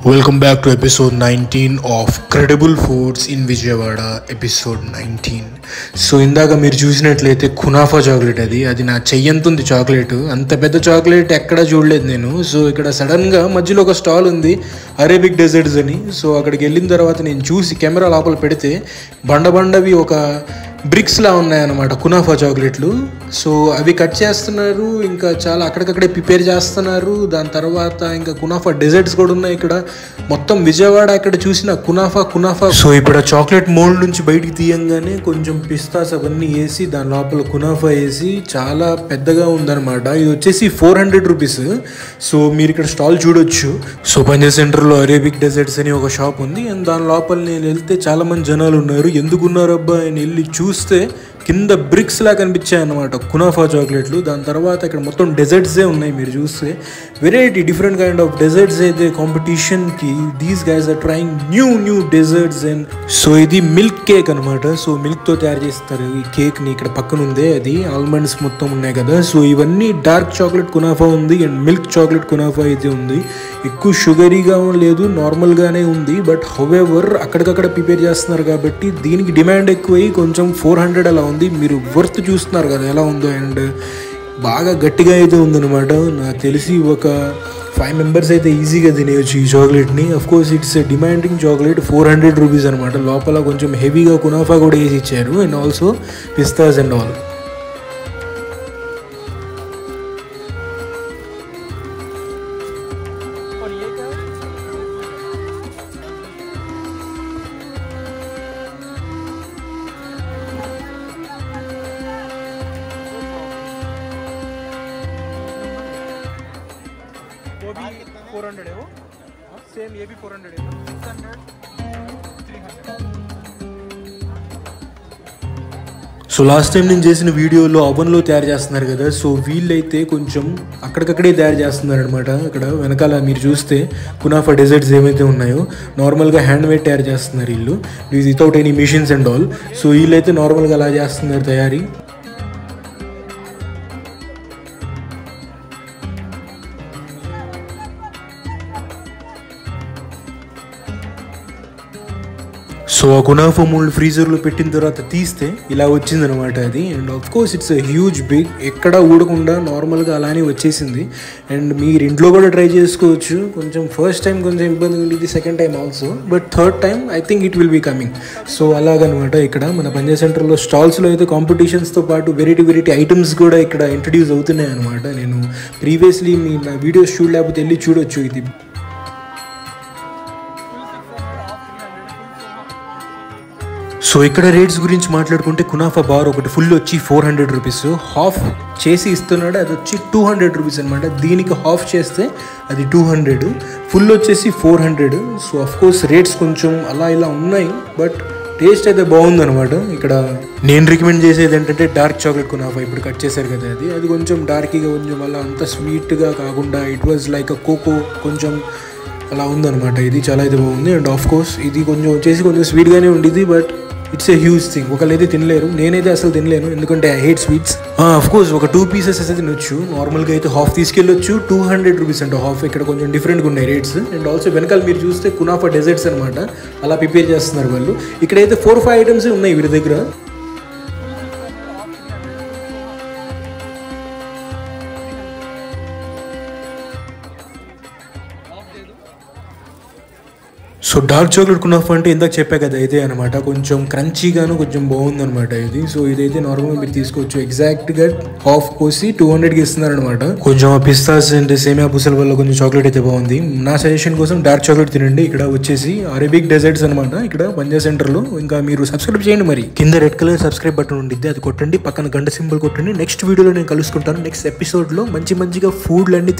Welcome back to episode 19 of Credible Foods in Vijayawada, episode 19. So ఇందాక మీరు చూసినట్లయితే kunafa chocolate అది నా చెయ్యంతుంది చాక్లెట్, అంత పెద్ద చాక్లెట్ ఎక్కడా చూడలేదు నేను. సో ఇక్కడ సడన్గా మధ్యలో ఒక స్టాల్ ఉంది, అరేబిక్ డెజర్ట్స్ అని. సో అక్కడికి వెళ్ళిన తర్వాత నేను చూసి కెమెరా లోపల పెడితే బండవి ఒక బ్రిక్స్లా ఉన్నాయన్నమాట కునాఫా చాక్లెట్లు. సో అవి కట్ చేస్తున్నారు, ఇంకా చాలా అక్కడికక్కడే ప్రిపేర్ చేస్తున్నారు. దాని తర్వాత ఇంకా కునాఫా డెజర్ట్స్ కూడా ఉన్నాయి ఇక్కడ. మొత్తం విజయవాడ ఎక్కడ చూసిన కునాఫా. సో ఇప్పుడు ఆ చాక్లెట్ మోల్డ్ నుంచి బయటికి తీయంగానే కొంచెం పిస్తాస్ అవన్నీ వేసి దాని లోపల కునాఫా వేసి చాలా పెద్దగా ఉందన్నమాట. ఇది వచ్చేసి 400 రూపీస్. సో మీరు ఇక్కడ స్టాల్ చూడొచ్చు. సో పంజాబ్ సెంటర్లో అరేబిక్ డెజర్ట్స్ అని ఒక షాప్ ఉంది, అండ్ దాని లోపల నేను వెళ్తే చాలా మంది జనాలు ఉన్నారు. ఎందుకున్నారు అబ్బా అని వెళ్ళి చూస్తే కింద బ్రిక్స్ లా కనిపించాయి అన్నమాట కునాఫా చాక్లెట్లు. దాని తర్వాత ఇక్కడ మొత్తం డెజర్ట్సే ఉన్నాయి. మీరు చూస్తే variety different kind of desserts అయితే కాంపిటీషన్కి these guys are trying new desserts. And so ఇది మిల్క్ కేక్ అనమాట. సో మిల్క్తో తయారు చేస్తారు ఈ కేక్ని. ఇక్కడ పక్కన ఉందే అది ఆల్మండ్స్ మొత్తం ఉన్నాయి కదా. సో ఇవన్నీ డార్క్ చాక్లెట్ కునాఫా ఉంది అండ్ మిల్క్ చాక్లెట్ కునాఫా అయితే ఉంది. ఎక్కువ షుగరీగా లేదు, నార్మల్గానే ఉంది. బట్ హౌవెవర్ అక్కడికక్కడ ప్రిపేర్ చేస్తున్నారు కాబట్టి దీనికి డిమాండ్ ఎక్కువై కొంచెం 400 అలా ఉంది. మీరు వర్త్ చూస్తున్నారు కదా ఎలా ఉందో. అండ్ బాగా గట్టిగా అయితే ఉందన్నమాట. నాకు తెలిసి ఒక 5 మెంబర్స్ అయితే ఈజీగా తినేయచ్చు ఈ చాక్లెట్ని. Of course it's demanding chocolate, 400 rupees అనమాట. లోపల కొంచెం హెవీగా కునాఫా కూడా వేసి ఇచ్చారు and also pistas and all. वो भी 400 है, वो सेम ये भी 400 है, 600 300. సో లాస్ట్ టైం నేను చేసిన వీడియోలో ఓవెన్లో తయారు చేస్తున్నారు కదా. సో వీళ్ళైతే కొంచెం అక్కడికక్కడే తయారు చేస్తున్నారు అనమాట. ఇక్కడ వెనకాల మీరు చూస్తే కునాఫా డెజర్ట్స్ ఏమైతే ఉన్నాయో నార్మల్గా హ్యాండ్ మేడ్ తయారు చేస్తున్నారు వీళ్ళు, without any machines and all. So వీళ్ళైతే నార్మల్గా అలా చేస్తున్నారు తయారీ. సో ఆ కునాఫా మోల్డ్ ఫ్రీజర్లో పెట్టిన తర్వాత తీస్తే ఇలా వచ్చిందనమాట అది. And of course it's a huge big, ఎక్కడ ఊడకుండా నార్మల్గా అలానే వచ్చేసింది. అండ్ మీరు ఇంట్లో కూడా ట్రై చేసుకోవచ్చు. కొంచెం ఫస్ట్ టైం కొంచెం ఇబ్బంది ఉండేది, second time also, but third time I think it will be coming. So అలాగనమాట. ఇక్కడ మన పంజాబ్ సెంటర్లో స్టాల్స్లో అయితే కాంపిటీషన్స్తో పాటు వెరైటీ ఐటమ్స్ కూడా ఇక్కడ ఇంట్రడ్యూస్ అవుతున్నాయి అనమాట. నేను ప్రీవియస్లీ నా వీడియోస్ చూడలేకపోతే వెళ్ళి చూడొచ్చు. ఇది సో ఇక్కడ రేట్స్ గురించి మాట్లాడుకుంటే కునాఫా బార్ ఒకటి ఫుల్ వచ్చి 400 రూపీస్, హాఫ్ చేసి ఇస్తున్నాడు అది వచ్చి 200 రూపీస్ అనమాట. దీనికి హాఫ్ చేస్తే అది 200, ఫుల్ వచ్చేసి 400. సో అఫ్ కోర్స్ రేట్స్ కొంచెం అలా ఇలా ఉన్నాయి, బట్ టేస్ట్ అయితే బాగుందనమాట. ఇక్కడ నేను రికమెండ్ చేసేది ఏంటంటే డార్క్ చాక్లెట్ కునాఫా. ఇప్పుడు కట్ చేశారు కదా అది కొంచెం డార్క్గా, కొంచెం అలా అంత స్వీట్గా కాకుండా it was like a cocoa, కొంచెం అలా ఉందనమాట. ఇది చాలా అయితే బాగుంది. అండ్ ఆఫ్ కోర్స్ ఇది కొంచెం వచ్చేసి కొంచెం స్వీట్గానే ఉండేది, but it's a huge thing. ఒకళ్ళైతే తినలేరు, నేనైతే అసలు తినలేను, ఎందుకంటే I hate sweets. Of course ఒక 2 పీసెస్ అయితే తినొచ్చు. నార్మల్గా అయితే హాఫ్ తీసుకెళ్ళొచ్చు. 200 రూపీస్ అంటే హాఫ్. ఇక్కడ కొంచెం డిఫరెంట్గా ఉన్నాయి రేట్స్. అండ్ ఆల్సో వెనకాల మీరు చూస్తే కునాఫా డెజర్ట్స్ అనమాట, అలా ప్రిపేర్ చేస్తున్నారు వాళ్ళు. ఇక్కడైతే 4-5 ఐటమ్స్ ఉన్నాయి వీరి దగ్గర. సో డార్క్ చాక్లెట్ కునాఫా అంటే ఇందాక చెప్పా కదా ఇదే అనమాట. కొంచెం క్రంచీగాను కొంచెం బాగుందనమాట ఇది. సో ఇదైతే నార్మల్గా మీరు తీసుకోవచ్చు. ఎగ్జాక్ట్గా హాఫ్ కోసి 200కి ఇస్తున్నారనమాట. కొంచెం పిస్తాస్ అంటే సేమియా పూసల వల్ల కొంచెం చాక్లెట్ అయితే బాగుంది. నా సజెషన్ కోసం డార్క్ చాక్లెట్ తినండి. ఇక్కడ వచ్చేసి అరేబిక్ డెజర్ట్స్ అనమాట, ఇక్కడ పంజాబ్ సెంటర్లో. ఇంకా మీరు సబ్స్క్రైబ్ చేయండి. మరి కింద రెడ్ కలర్ సబ్స్క్రైబ్ బటన్ ఉండిద్ది, అది కొట్టండి. పక్కన గంట సింబల్ కొట్టండి. నెక్స్ట్ వీడియోలో నేను కలుసుకుంటాను. నెక్స్ట్ ఎపిసోడ్లో మంచిగా ఫుడ్లన్నీ